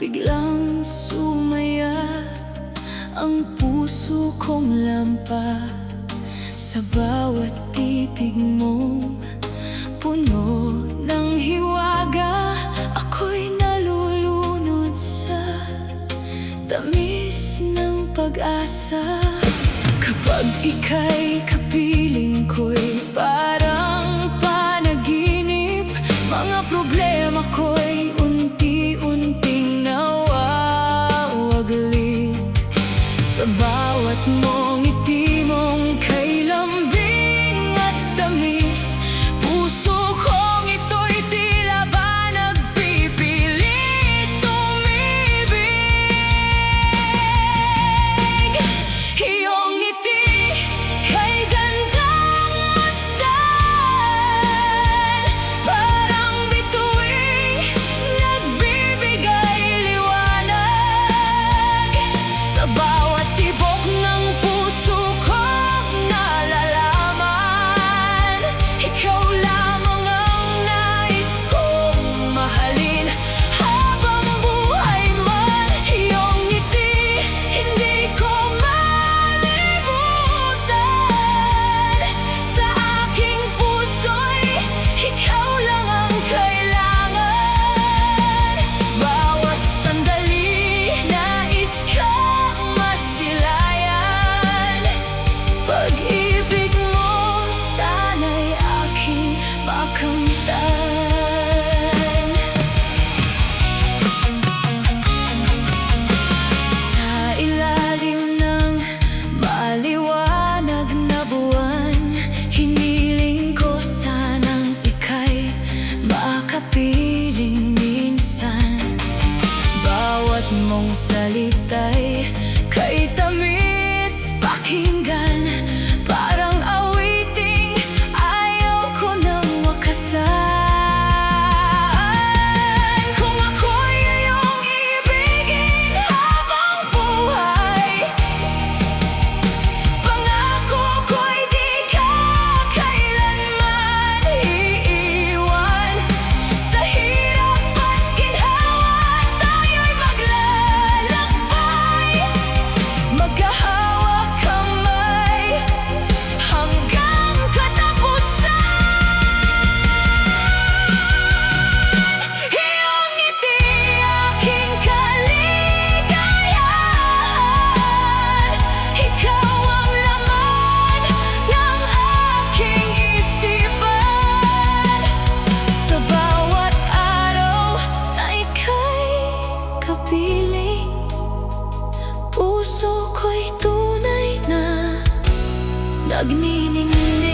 biglang sumaya ang puso kong lampa sa bawat titig mong puno ng hiwaga. Ako'y nalulunod sa tamis ng pag-asa. Kapag ika'y kapiling ko'y parang panaginip. Mga problema ko'y unti-unting nawawaglit. Sa bawat mong ngiti mong kay lambing at tamis, puso kong ito'y tila ba nagpipilit umibig. Iyong ngiti kay gandang masdan, parang bituing nagbibigay liwanag. Sa bawat tibok ng puso kong nalalaman, ikaw lamang ang nais kong mahalin habang buhay man. Iyong ngiti hindi ko malimutan. Sa aking puso'y ikaw lang ang kailangan. Bawat sandali nais kang masilayan. Pag-ibig mo sana'y aking makamtan. Sa ilalim ng maliwanag na buwan, hiniling ko sanang ika'y makapiling minsan. Bawat mong salita'y kay tamis pakinggan, parang awiting ayaw ko nang wakasan. Kung ako'y iyong ibigin habang buhay, pangako ko'y di ka kailanman iiwan. Sa hirap at ginhawa tayo'y maglalakbay, magkahawak kamay hanggang katapusan. Iyong ngiti aking kaligayahan, ikaw ang laman ng aking isipan. Sa bawat araw na ika'y kapiling, puso ko'y tunay na nagniningning.